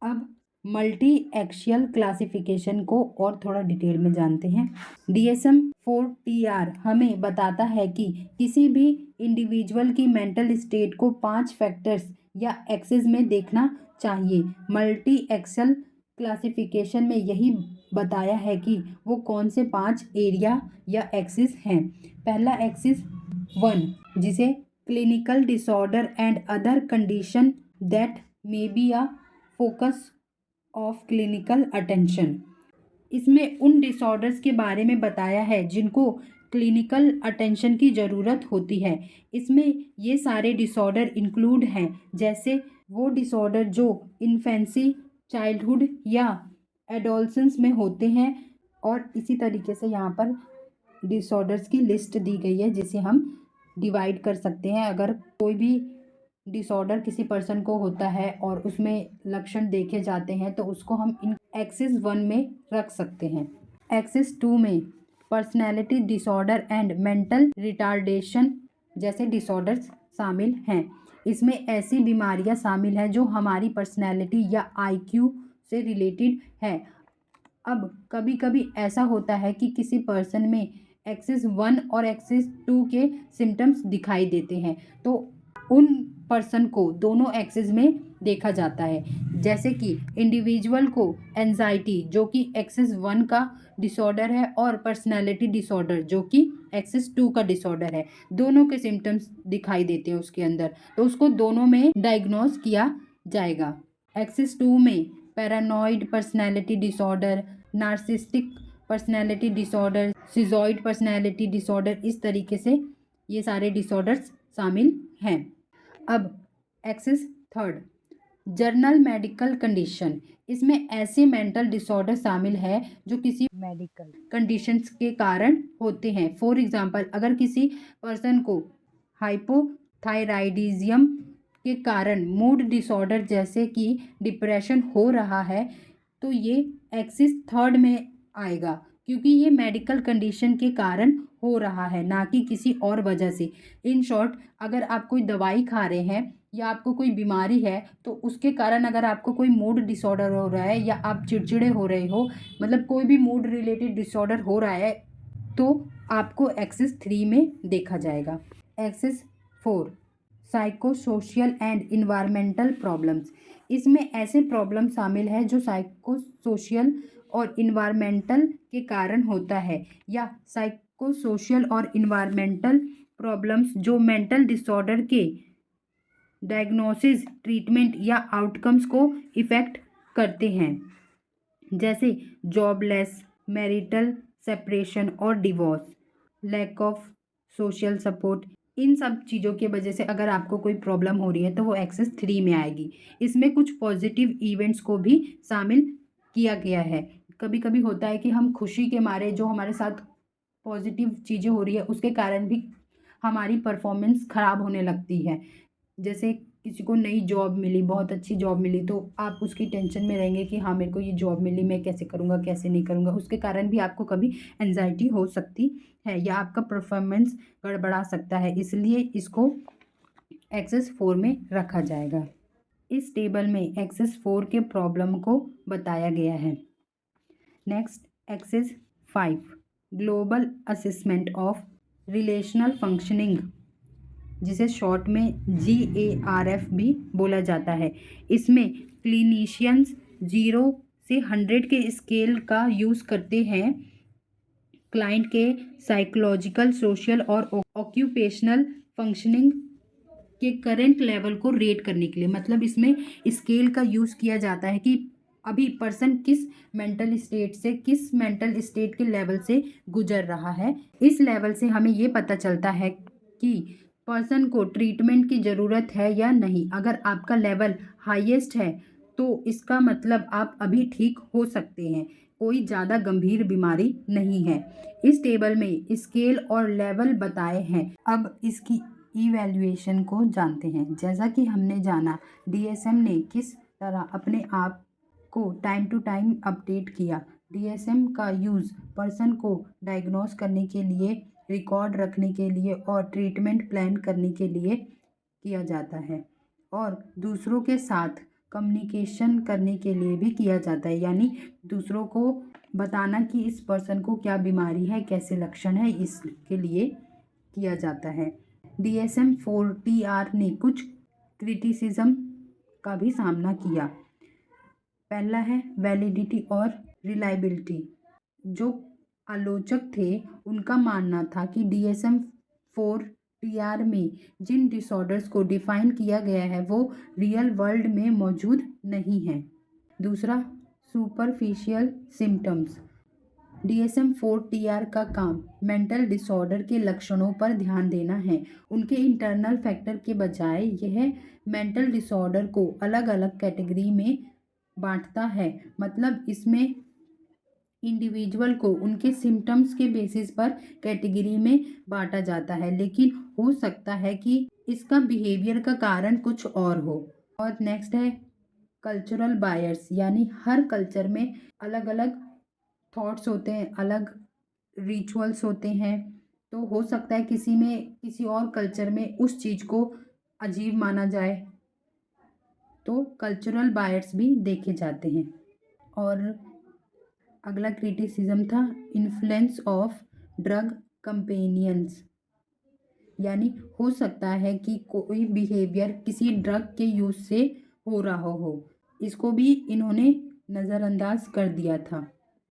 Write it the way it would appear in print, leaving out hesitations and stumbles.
अब multi axial classification को और थोड़ा डिटेल में जानते हैं। DSM-4 हमें बताता है कि किसी भी इंडिविजुअल की मेंटल स्टेट को 5 फैक्टर्स या एक्सिस में देखना चाहिए। मल्टी एक्सियल क्लासिफिकेशन में यही बताया है कि वो कौन से 5 एरिया या एक्सिस हैं। पहला एक्सिस 1, जिसे clinical disorder and other condition that may be a focus of clinical attention. इसमें उन डिसऑर्डर्स के बारे में बताया है जिनको क्लिनिकल अटेंशन की ज़रूरत होती है। इसमें ये सारे डिसऑर्डर इंक्लूड हैं, जैसे वो डिसऑर्डर जो इन्फेंसी, चाइल्डहुड या एडोलसेंस में होते हैं। और इसी तरीके से यहाँ पर डिसऑर्डर्स की लिस्ट दी गई है जिसे हम डिवाइड कर सकते हैं। अगर कोई भी डिसऑर्डर किसी पर्सन को होता है और उसमें लक्षण देखे जाते हैं तो उसको हम इन एक्सिस 1 में रख सकते हैं। एक्सिस 2 में personality disorder and mental retardation जैसे डिसऑर्डर्स शामिल हैं। इसमें ऐसी बीमारियां शामिल हैं जो हमारी पर्सनैलिटी या IQ से रिलेटेड है। अब कभी कभी ऐसा होता है कि किसी पर्सन में एक्सिस 1 और एक्सिस 2 के सिम्टम्स दिखाई देते हैं, तो उन पर्सन को दोनों एक्सिस में देखा जाता है। जैसे कि इंडिविजुअल को एंजाइटी जो कि एक्सिस 1 का डिसऑर्डर है और पर्सनालिटी डिसऑर्डर जो कि एक्सिस 2 का डिसऑर्डर है, दोनों के सिम्टम्स दिखाई देते हैं उसके अंदर, तो उसको दोनों में डायग्नोज किया जाएगा। एक्सिस 2 में paranoid personality disorder, narcissistic personality disorder, schizoid personality disorder, इस तरीके से ये सारे डिसऑर्डर्स शामिल हैं। अब एक्सिस 3, जर्नल मेडिकल कंडीशन। इसमें ऐसे मेंटल डिसऑर्डर शामिल है जो किसी मेडिकल कंडीशंस के कारण होते हैं। फॉर एग्जांपल, अगर किसी पर्सन को हाइपोथायराइडिज्म के कारण मूड डिसऑर्डर जैसे कि डिप्रेशन हो रहा है तो ये एक्सिस 3 में आएगा, क्योंकि ये मेडिकल कंडीशन के कारण हो रहा है, ना कि किसी और वजह से। इन शॉर्ट, अगर आप कोई दवाई खा रहे हैं या आपको कोई बीमारी है तो उसके कारण अगर आपको कोई मूड डिसऑर्डर हो रहा है या आप चिड़चिड़े हो रहे हो, मतलब कोई भी मूड रिलेटेड डिसऑर्डर हो रहा है, तो आपको एक्सिस 3 में देखा जाएगा। Axis 4, psycho social and environmental problems. इसमें ऐसे प्रॉब्लम शामिल है जो साइको सोशल और इन्वायरमेंटल के कारण होता है, या साइको सोशल और इन्वायरमेंटल प्रॉब्लम्स जो मेंटल डिसऑर्डर के डायग्नोसिस, ट्रीटमेंट या आउटकम्स को इफ़ेक्ट करते हैं, जैसे जॉबलेस, मैरिटल सेपरेशन और divorce, lack of social support. इन सब चीज़ों की वजह से अगर आपको कोई प्रॉब्लम हो रही है तो वो एक्सिस 3 में आएगी। इसमें कुछ पॉजिटिव इवेंट्स को भी शामिल किया गया है। कभी कभी होता है कि हम खुशी के मारे, जो हमारे साथ पॉजिटिव चीज़ें हो रही है उसके कारण भी हमारी परफॉर्मेंस ख़राब होने लगती है। जैसे किसी को नई जॉब मिली, बहुत अच्छी जॉब मिली, तो आप उसकी टेंशन में रहेंगे कि हाँ मेरे को ये जॉब मिली, मैं कैसे करूँगा कैसे नहीं करूँगा। उसके कारण भी आपको कभी एंजाइटी हो सकती है या आपका परफॉर्मेंस गड़बड़ा सकता है, इसलिए इसको एक्सिस 4 में रखा जाएगा। इस टेबल में एक्सिस 4 के प्रॉब्लम को बताया गया है। Next, axis 5, global assessment of relational functioning, जिसे शॉर्ट में GARF भी बोला जाता है। इसमें क्लिनिशियंस 0 से 100 के स्केल का यूज़ करते हैं क्लाइंट के साइकोलॉजिकल, सोशल और ऑक्यूपेशनल फंक्शनिंग के करेंट लेवल को रेट करने के लिए। मतलब इसमें स्केल का यूज़ किया जाता है कि अभी पर्सन किस मेंटल स्टेट के लेवल से गुजर रहा है। इस लेवल से हमें ये पता चलता है कि पर्सन को ट्रीटमेंट की ज़रूरत है या नहीं। अगर आपका लेवल हाईएस्ट है तो इसका मतलब आप अभी ठीक हो सकते हैं, कोई ज़्यादा गंभीर बीमारी नहीं है। इस टेबल में स्केल और लेवल बताए हैं। अब इसकी इवैल्यूएशन को जानते हैं। जैसा कि हमने जाना, DSM ने किस तरह अपने आप को टाइम टू टाइम अपडेट किया। DSM का यूज़ पर्सन को डायग्नोस करने के लिए, रिकॉर्ड रखने के लिए और ट्रीटमेंट प्लान करने के लिए किया जाता है, और दूसरों के साथ कम्युनिकेशन करने के लिए भी किया जाता है, यानी दूसरों को बताना कि इस पर्सन को क्या बीमारी है, कैसे लक्षण है, इसके लिए किया जाता है। DSM-4TR ने कुछ क्रिटिसिज्म का भी सामना किया। पहला है वैलिडिटी और रिलायबिलिटी। जो आलोचक थे उनका मानना था कि DSM-4TR में जिन डिसऑर्डर्स को डिफाइन किया गया है वो रियल वर्ल्ड में मौजूद नहीं है। दूसरा, सुपरफिशियल सिम्टम्स। DSM-4TR का काम मेंटल डिसऑर्डर के लक्षणों पर ध्यान देना है, उनके इंटरनल फैक्टर के बजाय यह मेंटल डिसऑर्डर को अलग अलग कैटेगरी में बांटता है। मतलब इसमें इंडिविजुअल को उनके सिम्टम्स के बेसिस पर कैटेगरी में बांटा जाता है, लेकिन हो सकता है कि इसका बिहेवियर का कारण कुछ और हो। और नेक्स्ट है कल्चरल बायर्स, यानी हर कल्चर में अलग अलग थॉट्स होते हैं, अलग रिचुअल्स होते हैं, तो हो सकता है किसी में, किसी और कल्चर में उस चीज़ को अजीब माना जाए, तो कल्चरल बायर्स भी देखे जाते हैं। और अगला क्रिटिसिज्म था इन्फ्लुएंस ऑफ ड्रग कंपेनियंस, यानी हो सकता है कि कोई बिहेवियर किसी ड्रग के यूज़ से हो रहा हो, इसको भी इन्होंने नज़रअंदाज कर दिया था।